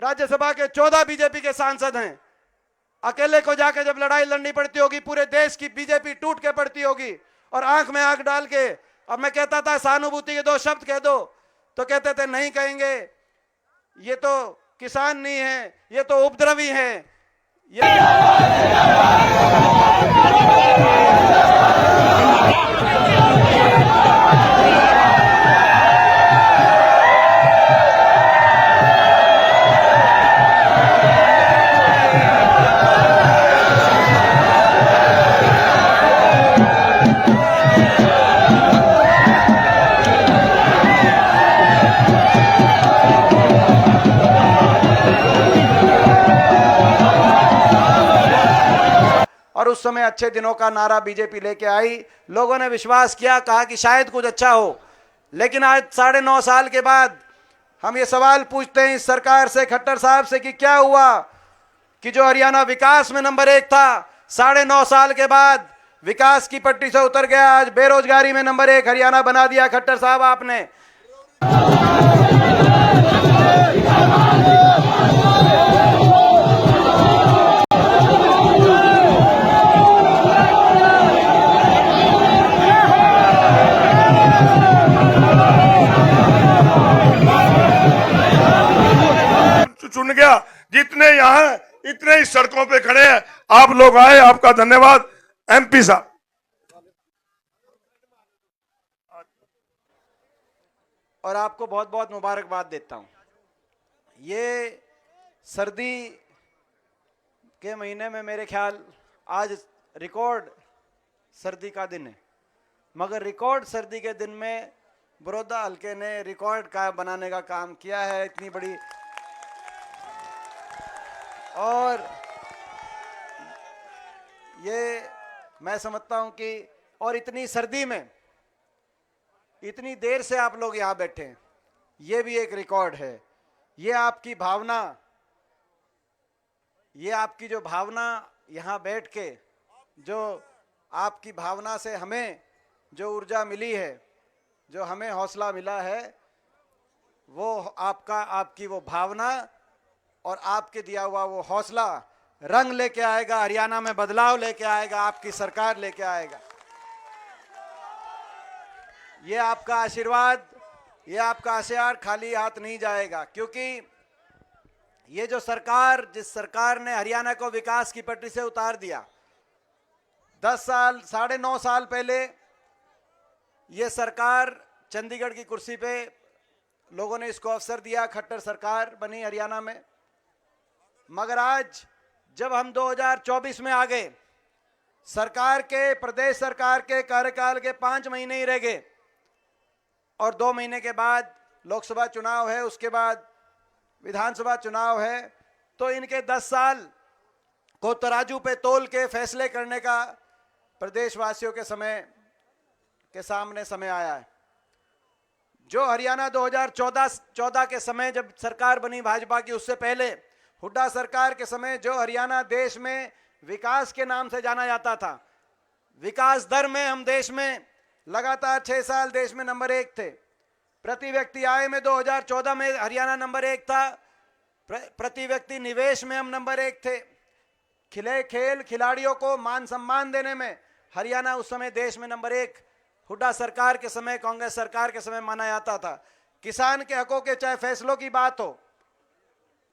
राज्यसभा के 14 बीजेपी के सांसद हैं। अकेले को जाके जब लड़ाई लड़नी पड़ती होगी, पूरे देश की बीजेपी टूट के पड़ती होगी, और आंख में आंख डाल के, अब मैं कहता था सहानुभूति के 2 शब्द कह दो, तो कहते थे नहीं कहेंगे, ये तो किसान नहीं है, ये तो उपद्रवी है। ये और उस समय अच्छे दिनों का नारा बीजेपी लेके आई, लोगों ने विश्वास किया, कहा कि शायद कुछ अच्छा हो। लेकिन आज 9.5 साल के बाद हम ये सवाल पूछते हैं इस सरकार से, खट्टर साहब से, कि क्या हुआ कि जो हरियाणा विकास में नंबर 1 था, 9.5 साल के बाद विकास की पट्टी से उतर गया, आज बेरोजगारी में नंबर 1 हरियाणा बना दिया खट्टर साहब आपने। चुन गया, जितने यहाँ इतने ही सड़कों पे खड़े हैं, आप लोग आए, आपका धन्यवाद एमपी साहब। और आपको बहुत बहुत मुबारकबाद देता हूं। ये सर्दी के महीने में मेरे ख्याल आज रिकॉर्ड सर्दी का दिन है, मगर रिकॉर्ड सर्दी के दिन में बड़ौदा हल्के ने रिकॉर्ड का बनाने का काम किया है, इतनी बड़ी। और ये मैं समझता हूं कि, और इतनी सर्दी में इतनी देर से आप लोग यहां बैठे हैं, ये भी एक रिकॉर्ड है। ये आपकी भावना, ये आपकी जो भावना यहां बैठ के, जो आपकी भावना से हमें जो ऊर्जा मिली है, जो हमें हौसला मिला है, वो आपकी वो भावना और आपके दिया हुआ वो हौसला रंग लेके आएगा, हरियाणा में बदलाव लेके आएगा, आपकी सरकार लेके आएगा। ये आपका आशीर्वाद, ये आपका आशीर्वाद खाली हाथ नहीं जाएगा, क्योंकि ये जो सरकार, जिस सरकार ने हरियाणा को विकास की पटरी से उतार दिया, 10 साल 9.5 साल पहले ये सरकार चंडीगढ़ की कुर्सी पे लोगों ने इसको अवसर दिया, खट्टर सरकार बनी हरियाणा में। मगर आज जब हम 2024 में आ गए, सरकार के, प्रदेश सरकार के कार्यकाल के 5 महीने ही रह गए, और 2 महीने के बाद लोकसभा चुनाव है, उसके बाद विधानसभा चुनाव है, तो इनके 10 साल को तराजू पे तोल के फैसले करने का प्रदेशवासियों के सामने समय आया है। जो हरियाणा 2014 के समय जब सरकार बनी भाजपा की, उससे पहले हुड्डा सरकार के समय जो हरियाणा देश में विकास के नाम से जाना जाता था, विकास दर में हम देश में लगातार 6 साल देश में नंबर 1 थे। प्रति व्यक्ति आय में 2014 में हरियाणा नंबर 1 था, प्रति व्यक्ति निवेश में हम नंबर 1 थे, खेल खिलाड़ियों को मान सम्मान देने में हरियाणा उस समय देश में नंबर 1 हुड्डा सरकार के समय, कांग्रेस सरकार के समय माना जाता था। किसान के हकों के चाहे फैसलों की बात हो,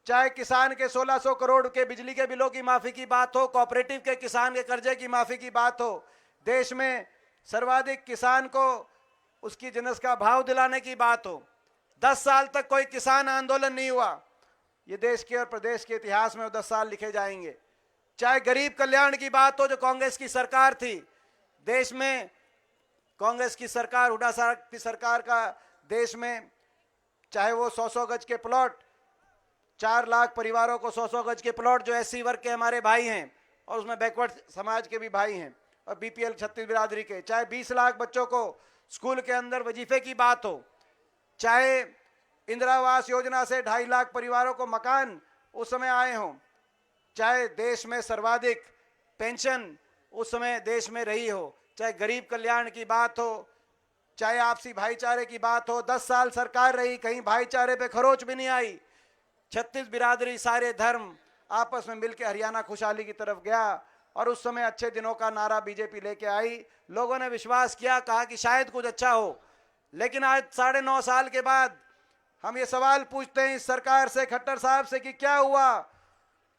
चाहे किसान के 1600 करोड़ के बिजली के बिलों की माफी की बात हो, कोऑपरेटिव के किसान के कर्जे की माफी की बात हो, देश में सर्वाधिक किसान को उसकी जिनस का भाव दिलाने की बात हो, 10 साल तक कोई किसान आंदोलन नहीं हुआ, ये देश के और प्रदेश के इतिहास में वो 10 साल लिखे जाएंगे। चाहे गरीब कल्याण की बात हो, जो कांग्रेस की सरकार थी देश में, कांग्रेस की सरकार, हुड्डा की सरकार का देश में, चाहे वो 100-100 गज के प्लॉट, 4 लाख परिवारों को 100-100 गज के प्लॉट, जो एससी वर्ग के हमारे भाई हैं और उसमें बैकवर्ड समाज के भी भाई हैं और बीपीएल 36 बिरादरी के, चाहे 20 लाख बच्चों को स्कूल के अंदर वजीफे की बात हो, चाहे इंदिरा आवास योजना से 2.5 लाख परिवारों को मकान उस समय आए हों, चाहे देश में सर्वाधिक पेंशन उस समय देश में रही हो, चाहे गरीब कल्याण की बात हो, चाहे आपसी भाईचारे की बात हो, 10 साल सरकार रही, कहीं भाईचारे पे खरोच भी नहीं आई, 36 बिरादरी, सारे धर्म आपस में मिलकर हरियाणा खुशहाली की तरफ गया। और उस समय अच्छे दिनों का नारा बीजेपी लेके आई, लोगों ने विश्वास किया, कहा कि शायद कुछ अच्छा हो। लेकिन आज 9.5 साल के बाद हम ये सवाल पूछते हैं इस सरकार से, खट्टर साहब से, कि क्या हुआ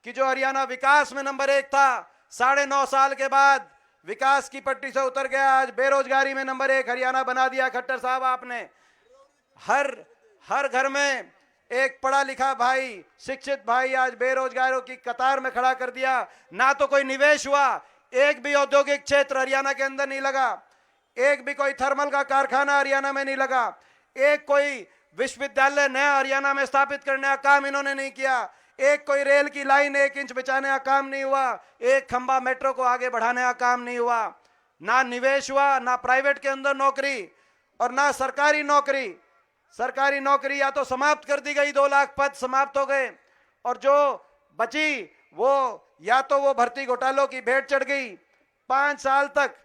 कि जो हरियाणा विकास में नंबर 1 था, 9.5 साल के बाद विकास की पट्टी से उतर गया। आज बेरोजगारी में नंबर 1 हरियाणा बना दिया खट्टर साहब आपने। हर घर में एक पढ़ा लिखा भाई, शिक्षित भाई आज बेरोजगारों की कतार में खड़ा कर दिया। ना तो कोई निवेश हुआ, एक भी औद्योगिक क्षेत्र हरियाणा के अंदर नहीं लगा, एक भी कोई थर्मल का कारखाना हरियाणा में नहीं लगा, एक कोई विश्वविद्यालय नया हरियाणा में स्थापित करने का काम इन्होंने नहीं किया, एक कोई रेल की लाइन 1 इंच बिछाने का काम नहीं हुआ, एक खंबा मेट्रो को आगे बढ़ाने का काम नहीं हुआ। ना निवेश हुआ, ना प्राइवेट के अंदर नौकरी, और ना सरकारी नौकरी। सरकारी नौकरी या तो समाप्त कर दी गई, 2 लाख पद समाप्त हो गए, और जो बची वो या तो वो भर्ती घोटालों की भेंट चढ़ गई। 5 साल तक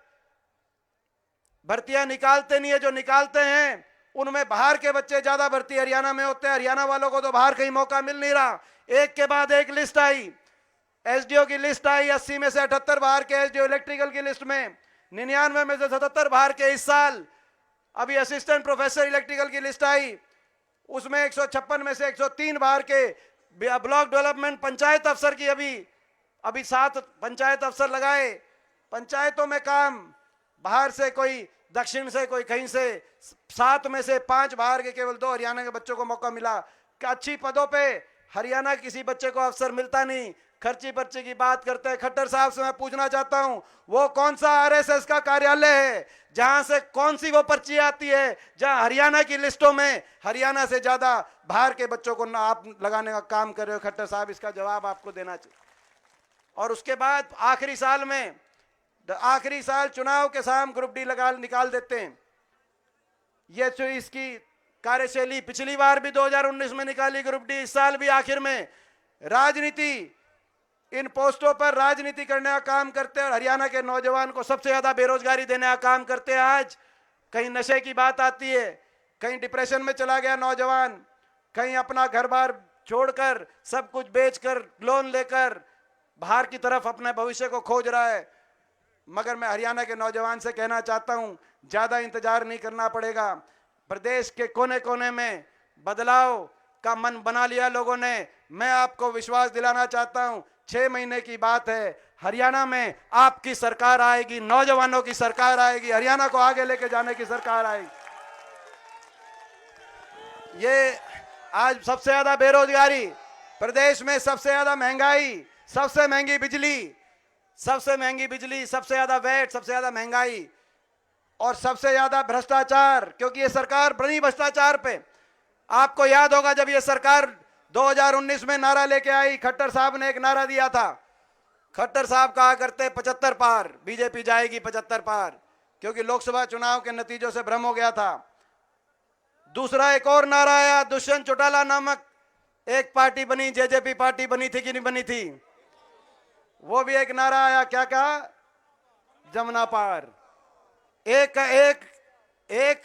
भर्तियां निकालते नहीं है, जो निकालते हैं उनमें बाहर के बच्चे ज्यादा भर्ती हरियाणा में होते हैं। हरियाणा वालों को तो बाहर कहीं मौका मिल नहीं रहा। एक के बाद एक लिस्ट आई, एसडीओ की लिस्ट आई, 80 में से 78 बाहर के एसडीओ इलेक्ट्रिकल की लिस्ट में, 99 में से 77 बाहर के। इस साल अभी असिस्टेंट प्रोफेसर इलेक्ट्रिकल की लिस्ट आई, उसमें 156 में से 103 बाहर के। ब्लॉक डेवलपमेंट पंचायत अफसर की अभी 7 पंचायत अफसर लगाए। पंचायतों में काम बाहर से, कोई दक्षिण से, कोई कहीं से। 7 में से 5 बाहर के, केवल 2 हरियाणा के बच्चों को मौका मिला। अच्छी पदों पे हरियाणा किसी बच्चे को अफसर मिलता नहीं। खर्ची पर्ची की बात करते हैं। खट्टर साहब से मैं पूछना चाहता हूं, वो कौन सा आरएसएस का कार्यालय है जहां से कौन सी वो पर्ची आती है जहां हरियाणा की लिस्टों में हरियाणा से ज्यादा बाहर के बच्चों को ना आप लगाने का काम कर रहे हो? खट्टर साहब, इसका जवाब आपको देना चाहिए। और उसके बाद आखिरी साल चुनाव के साम ग्रुप डी निकाल देते हैं। ये जो इसकी कार्यशैली पिछली बार भी 2019 में निकाली ग्रुप डी, इस साल भी आखिर में राजनीति, इन पोस्टों पर राजनीति करने का काम करते हैं और हरियाणा के नौजवान को सबसे ज्यादा बेरोजगारी देने का काम करते हैं। आज कहीं नशे की बात आती है, कहीं डिप्रेशन में चला गया नौजवान, कहीं अपना घर बार छोड़कर सब कुछ बेचकर लोन लेकर बाहर की तरफ अपने भविष्य को खोज रहा है। मगर मैं हरियाणा के नौजवान से कहना चाहता हूं, ज्यादा इंतजार नहीं करना पड़ेगा। प्रदेश के कोने कोने में बदलाव का मन बना लिया लोगों ने। मैं आपको विश्वास दिलाना चाहता हूं, 6 महीने की बात है, हरियाणा में आपकी सरकार आएगी, नौजवानों की सरकार आएगी, हरियाणा को आगे लेके जाने की सरकार आएगी। ये आज सबसे ज्यादा बेरोजगारी, प्रदेश में सबसे ज्यादा महंगाई, सबसे महंगी बिजली, सबसे ज्यादा वैट, सबसे ज्यादा महंगाई और सबसे ज्यादा भ्रष्टाचार, क्योंकि ये सरकार बनी भ्रष्टाचार पे। आपको याद होगा जब ये सरकार 2019 में नारा लेके आई, खट्टर साहब ने एक नारा दिया था। खट्टर साहब कहा करते 75 पार, बीजेपी जाएगी 75 पार, क्योंकि लोकसभा चुनाव के नतीजों से भ्रम हो गया था। दूसरा एक और नारा आया, दुष्यंत चौटाला नामक एक पार्टी बनी, जेजेपी पार्टी बनी थी कि नहीं बनी थी, वो भी एक नारा आया, क्या कहा? जमुना पार। एक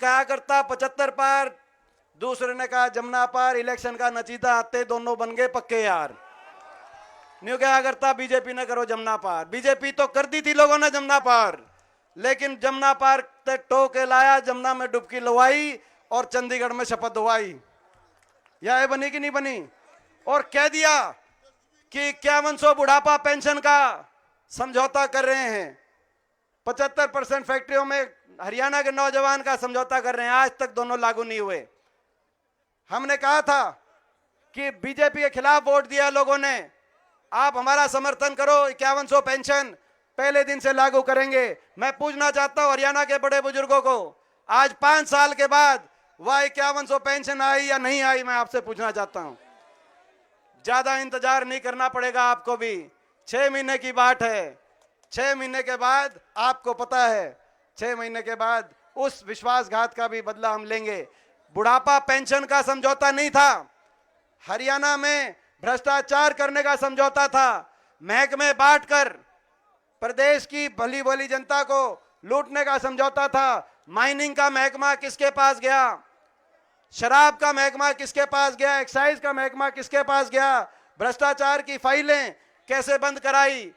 कहा करता 75 पार, दूसरे ने कहा जमुना पार। इलेक्शन का नतीजा आते दोनों बन गए पक्के यार। न्यू क्या करता बीजेपी ने, करो जमुना पार। बीजेपी तो कर दी थी लोगों ने जमुना पार, लेकिन जमुना पार तक टो के लाया, जमुना में डुबकी लवाई और चंडीगढ़ में शपथ दिलवाई। यह बनी कि नहीं बनी? और कह दिया कि 5100 बुढ़ापा पेंशन का समझौता कर रहे हैं, 75% फैक्ट्रियों में हरियाणा के नौजवान का समझौता कर रहे हैं। आज तक दोनों लागू नहीं हुए। हमने कहा था कि बीजेपी के खिलाफ वोट दिया लोगों ने, आप हमारा समर्थन करो, 5100 पेंशन पहले दिन से लागू करेंगे। मैं पूछना चाहता हूं हरियाणा के बड़े बुजुर्गों को, आज 5 साल के बाद वह 5100 पेंशन आई या नहीं आई, मैं आपसे पूछना चाहता हूं। ज्यादा इंतजार नहीं करना पड़ेगा आपको भी, 6 महीने की बात है। 6 महीने के बाद आपको पता है, 6 महीने के बाद उस विश्वासघात का भी बदला हम लेंगे। बुढ़ापा पेंशन का समझौता नहीं था, हरियाणा में भ्रष्टाचार करने का समझौता था, महकमे बांटकर प्रदेश की भली भली जनता को लूटने का समझौता था। माइनिंग का महकमा किसके पास गया? शराब का महकमा किसके पास गया, एक्साइज का महकमा किसके पास गया, भ्रष्टाचार की फाइलें कैसे बंद कराई,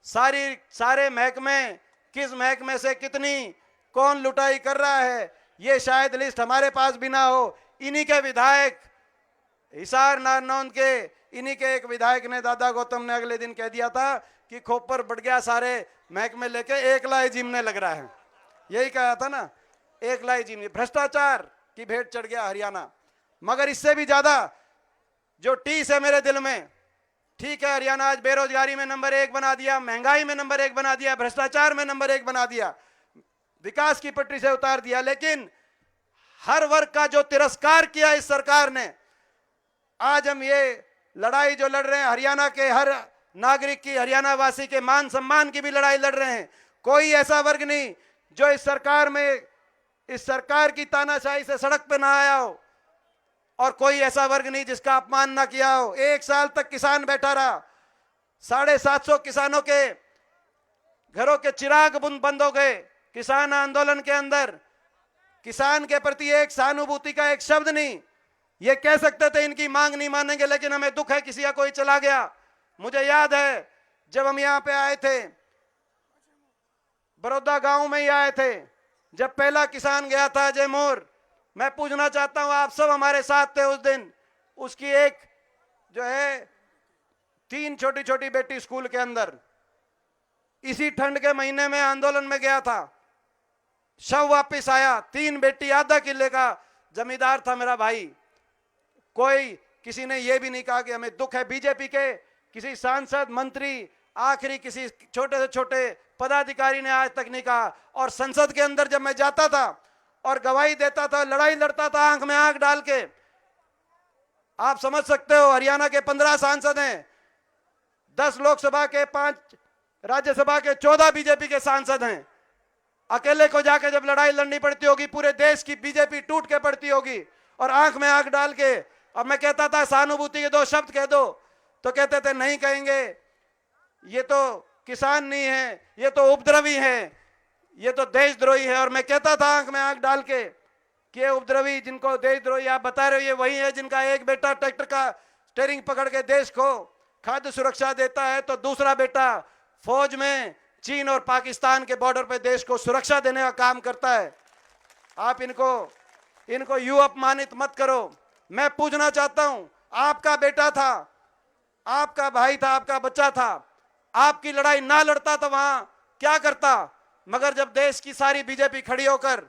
सारे महकमे, किस महकमे से कितनी कौन लुटाई कर रहा है, ये शायद लिस्ट हमारे पास भी ना हो। इन्हीं के विधायक, हिसार नारनौंद के इन्हीं के एक विधायक ने, दादा गौतम ने अगले दिन कह दिया था कि खोपर बढ़ गया, सारे महकमे लेके एक लाई जीमने लग रहा है। यही कहा था ना, एक लाई जीमने, भ्रष्टाचार की भेंट चढ़ गया हरियाणा। मगर इससे भी ज्यादा जो टीस है मेरे दिल में, ठीक है हरियाणा आज बेरोजगारी में नंबर 1 बना दिया, महंगाई में नंबर 1 बना दिया, भ्रष्टाचार में नंबर 1 बना दिया, विकास की पटरी से उतार दिया, लेकिन हर वर्ग का जो तिरस्कार किया इस सरकार ने। आज हम ये लड़ाई जो लड़ रहे हैं, हरियाणा के हर नागरिक की, हरियाणा वासी के मान सम्मान की भी लड़ाई लड़ रहे हैं। कोई ऐसा वर्ग नहीं जो इस सरकार में, इस सरकार की तानाशाही से सड़क पे ना आया हो, और कोई ऐसा वर्ग नहीं जिसका अपमान ना किया हो। 1 साल तक किसान बैठा रहा, 750 किसानों के घरों के चिराग बंद हो गए किसान आंदोलन के अंदर। किसान के प्रति एक सहानुभूति का एक शब्द नहीं। ये कह सकते थे इनकी मांग नहीं मानेंगे, लेकिन हमें दुख है किसी का कोई चला गया। मुझे याद है जब हम यहाँ पे आए थे, बड़ौदा गांव में ही आए थे, जब पहला किसान गया था अजय मोर। मैं पूछना चाहता हूं, आप सब हमारे साथ थे उस दिन। उसकी एक जो है 3 छोटी छोटी बेटी स्कूल के अंदर, इसी ठंड के महीने में आंदोलन में गया था, शव वापस आया, 3 बेटी, आधा किले का जमींदार था मेरा भाई। कोई किसी ने यह भी नहीं कहा कि हमें दुख है। बीजेपी के किसी सांसद, मंत्री, आखिरी किसी छोटे से छोटे पदाधिकारी ने आज तक नहीं कहा। और संसद के अंदर जब मैं जाता था और गवाही देता था, लड़ाई लड़ता था आंख में आंख डाल के, आप समझ सकते हो हरियाणा के 15 सांसद हैं, 10 लोकसभा के, 5 राज्यसभा के, 14 बीजेपी के सांसद हैं। अकेले को जाके जब लड़ाई लड़नी पड़ती होगी, पूरे देश की बीजेपी टूट के पड़ती होगी, और आंख में आंख डाल के। अब मैं कहता था सहानुभूति के 2 शब्द कह दो, तो कहते थे नहीं कहेंगे, ये तो किसान नहीं है, ये तो उपद्रवी है, ये तो देशद्रोही है। और मैं कहता था आंख में आंख डाल के कि ये उपद्रवी, जिनको देशद्रोही आप बता रहे हो, ये वही है जिनका एक बेटा ट्रैक्टर का स्टीयरिंग पकड़ के देश को खाद्य सुरक्षा देता है, तो दूसरा बेटा फौज में चीन और पाकिस्तान के बॉर्डर पे देश को सुरक्षा देने का काम करता है। आप इनको यूं अपमानित मत करो। मैं पूछना चाहता हूं, आपका बेटा था, आपका भाई था, आपका बच्चा था, आपकी लड़ाई ना लड़ता तो वहां क्या करता? मगर जब देश की सारी बीजेपी खड़ी होकर,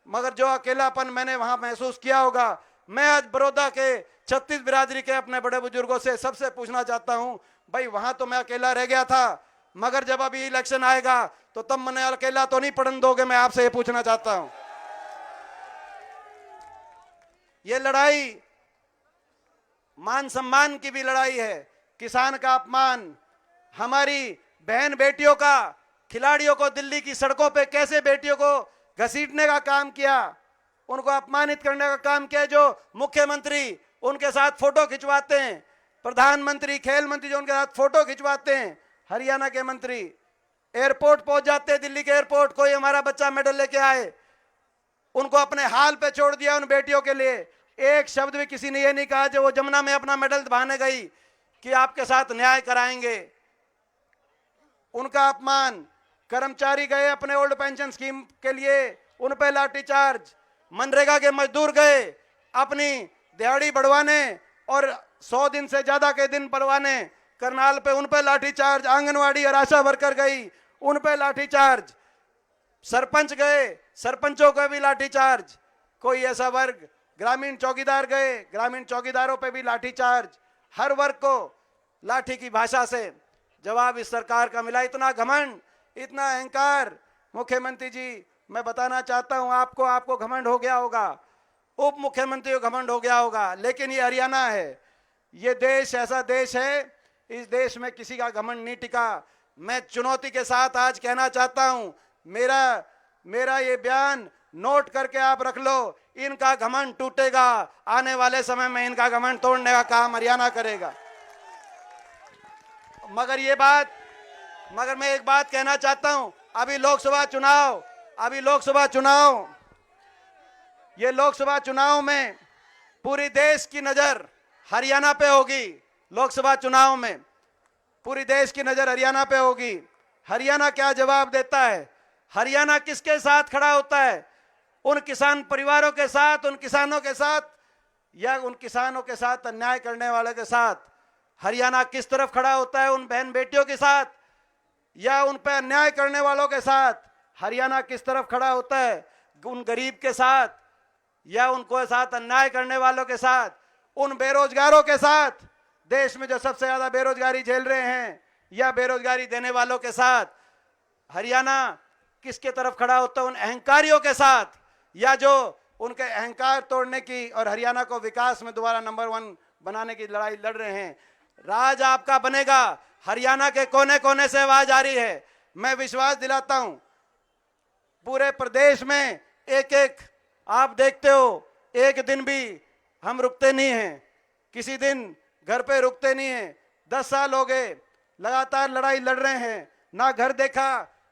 मगर जो अकेलापन मैंने वहां महसूस किया होगा। मैं आज बड़ौदा के 36 बिरादरी के अपने बड़े बुजुर्गों से सबसे पूछना चाहता हूं, भाई वहां तो मैं अकेला रह गया था, मगर जब अभी इलेक्शन आएगा तो तब मैंने अकेला तो नहीं पड़न दोगे? मैं आपसे ये पूछना चाहता हूं। ये लड़ाई मान सम्मान की भी लड़ाई है, किसान का अपमान, हमारी बहन बेटियों का, खिलाड़ियों को दिल्ली की सड़कों पे कैसे बेटियों को घसीटने का काम किया, उनको अपमानित करने का काम किया। जो मुख्यमंत्री उनके साथ फोटो खिंचवाते हैं, प्रधानमंत्री, खेल मंत्री जो उनके साथ फोटो खिंचवाते हैं, हरियाणा के मंत्री एयरपोर्ट पहुंच जाते हैं, दिल्ली के एयरपोर्ट, कोई हमारा बच्चा मेडल लेके आए, उनको अपने हाल पे छोड़ दिया उन बेटियों के लिए। एक शब्द भी किसी ने ये नहीं कहा जो वो जमुना में अपना मेडल बहाने गई कि आपके साथ न्याय कराएंगे। उनका अपमान, कर्मचारी गए अपने ओल्ड पेंशन स्कीम के लिए, उन पे लाठीचार्ज, मनरेगा के मजदूर गए अपनी दिहाड़ी बढ़वाने और 100 दिन से ज्यादा के दिन बढ़वाने करनाल पे, उन पे लाठीचार्ज, आंगनवाड़ी और आशा वर्कर गई, उन पे लाठीचार्ज, सरपंच गए, सरपंचों का भी लाठीचार्ज। कोई ऐसा वर्ग, ग्रामीण चौकीदार गए, ग्रामीण चौकीदारों पे भी लाठीचार्ज। हर वर्ग को लाठी की भाषा से जवाब इस सरकार का मिला। इतना घमंड, इतना अहंकार। मुख्यमंत्री जी, मैं बताना चाहता हूं आपको, आपको घमंड हो गया होगा, उप मुख्यमंत्री को घमंड हो गया होगा, लेकिन ये हरियाणा है, ये देश ऐसा देश है, इस देश में किसी का घमंड नहीं टिका। मैं चुनौती के साथ आज कहना चाहता हूं, मेरा ये बयान नोट करके आप रख लो, इनका घमंड टूटेगा, आने वाले समय में इनका घमंड तोड़ने का काम हरियाणा करेगा। मगर मैं एक बात कहना चाहता हूं, अभी लोकसभा चुनाव, ये लोकसभा चुनाव में पूरी देश की नजर हरियाणा पे होगी। लोकसभा चुनाव में पूरी देश की नजर हरियाणा पे होगी। हरियाणा क्या जवाब देता है, हरियाणा किसके साथ खड़ा होता है, उन किसान परिवारों के साथ, उन किसानों के साथ, या उन किसानों के साथ अन्याय करने वाले के साथ। हरियाणा किस तरफ खड़ा होता है, उन बहन बेटियों के साथ या उन पर अन्याय करने वालों के साथ। हरियाणा किस तरफ खड़ा होता है, उन गरीब के साथ या उनको साथ अन्याय करने वालों के साथ, उन बेरोजगारों के साथ, देश में जो सबसे ज्यादा बेरोजगारी झेल रहे हैं या बेरोजगारी देने वालों के साथ। हरियाणा किसके तरफ खड़ा होता है, उन अहंकारियों के साथ या जो उनके अहंकार तोड़ने की और हरियाणा को विकास में दोबारा नंबर 1 बनाने की लड़ाई लड़ रहे हैं। राज आपका बनेगा। हरियाणा के कोने कोने से आवाज आ रही है। मैं विश्वास दिलाता हूं पूरे प्रदेश में एक एक, आप देखते हो एक दिन भी हम रुकते नहीं हैं, किसी दिन घर पे रुकते नहीं हैं। 10 साल हो गए लगातार लड़ाई लड़ रहे हैं, ना घर देखा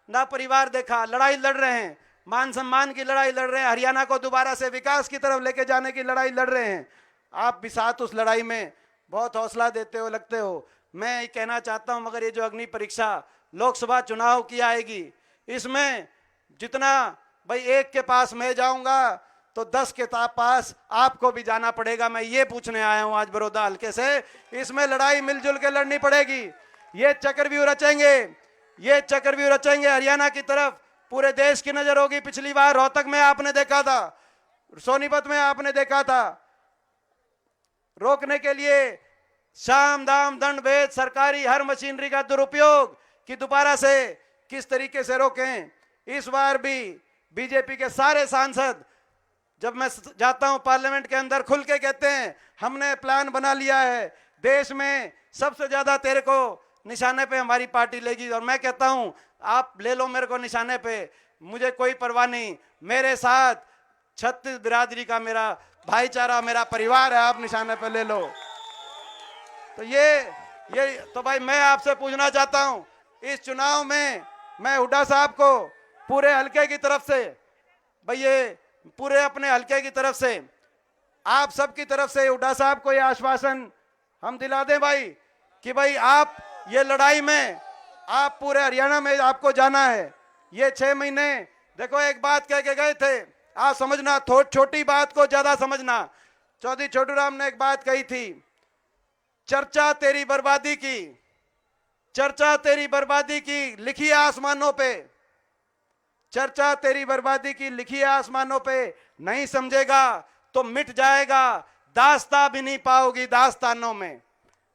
ना परिवार देखा, लड़ाई लड़ रहे हैं, मान सम्मान की लड़ाई लड़ रहे हैं, हरियाणा को दोबारा से विकास की तरफ लेके जाने की लड़ाई लड़ रहे हैं। आप भी साथ उस लड़ाई में बहुत हौसला देते हो, लगते हो। मैं ये कहना चाहता हूं, मगर ये जो अग्नि परीक्षा लोकसभा चुनाव की आएगी, इसमें जितना भाई एक के पास मैं जाऊंगा तो 10 के पास आपको भी जाना पड़ेगा। मैं ये पूछने आया हूं आज बड़ौदा हल्के से। इसमें लड़ाई मिलजुल के लड़नी पड़ेगी। ये चक्रव्यूह रचेंगे, ये चक्रव्यूह रचेंगे हरियाणा की तरफ। पूरे देश की नजर होगी। पिछली बार रोहतक में आपने देखा था, सोनीपत में आपने देखा था, रोकने के लिए साम दाम दंड भेद सरकारी हर मशीनरी का दुरुपयोग कि दोबारा से किस तरीके से रोकें। इस बार भी बीजेपी के सारे सांसद जब मैं जाता हूं पार्लियामेंट के अंदर खुल के कहते हैं हमने प्लान बना लिया है, देश में सबसे ज्यादा तेरे को निशाने पे हमारी पार्टी लेगी। और मैं कहता हूं आप ले लो मेरे को निशाने पे, मुझे कोई परवाह नहीं। मेरे साथ 36 बिरादरी का मेरा भाईचारा, मेरा परिवार है, आप निशाने पे ले लो। तो ये तो भाई मैं आपसे पूछना चाहता हूं, इस चुनाव में मैं हुड्डा साहब को पूरे हल्के की तरफ से, भाई ये पूरे अपने हल्के की तरफ से, आप सबकी तरफ से हुड्डा साहब को ये आश्वासन हम दिला दें भाई कि भाई आप ये लड़ाई में आप पूरे हरियाणा में आपको जाना है। ये 6 महीने देखो एक बात कह के गए थे, आप समझना, छोटी बात को ज्यादा समझना। चौधरी छोटू राम ने एक बात कही थी, चर्चा तेरी बर्बादी की, चर्चा तेरी बर्बादी की लिखी आसमानों पे, चर्चा तेरी बर्बादी की लिखी आसमानों पे, नहीं समझेगा तो मिट जाएगा, दास्तां भी नहीं पाओगी दास्तानों में।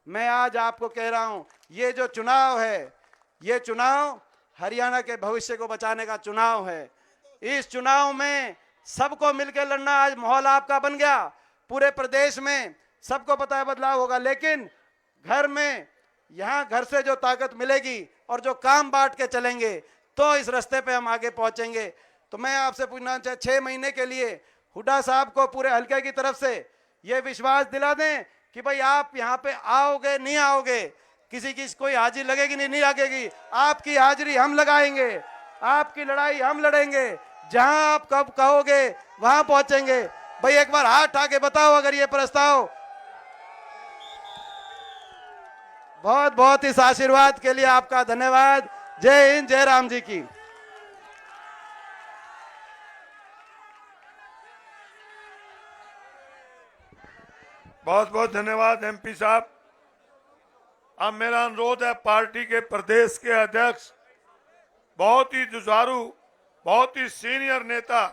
मैं आज आपको कह रहा हूं ये जो चुनाव है, ये चुनाव हरियाणा के भविष्य को बचाने का चुनाव है। इस चुनाव में सबको मिलकर लड़ना, आज माहौल आपका बन गया। पूरे प्रदेश में सबको पता है बदलाव होगा, लेकिन घर में यहां घर से जो ताकत मिलेगी और जो काम बांट के चलेंगे तो इस रास्ते पे हम आगे पहुंचेंगे। तो मैं आपसे पूछना चाहता, 6 महीने के लिए हुड्डा साहब को पूरे हल्के की तरफ से ये विश्वास दिला दें कि भाई आप यहाँ पे आओगे नहीं आओगे, किसी की कोई हाजिरी लगेगी नहीं लगेगी, आपकी हाजिरी हम लगाएंगे, आपकी लड़ाई हम लड़ेंगे, जहां आप कब कहोगे वहां पहुंचेंगे। भाई एक बार हाथ उठा के बताओ अगर ये प्रस्ताव। बहुत बहुत इस आशीर्वाद के लिए आपका धन्यवाद। जय हिंद, जय राम जी की। बहुत बहुत धन्यवाद एमपी साहब। अब मेरा अनुरोध है पार्टी के प्रदेश के अध्यक्ष, बहुत ही जुझारू, बहुत ही सीनियर नेता,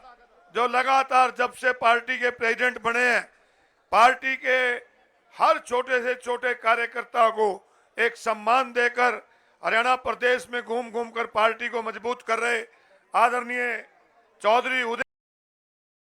जो लगातार जब से पार्टी के प्रेसिडेंट बने हैं पार्टी के हर छोटे से छोटे कार्यकर्ता को एक सम्मान देकर हरियाणा प्रदेश में घूम घूम कर पार्टी को मजबूत कर रहे आदरणीय चौधरी उदय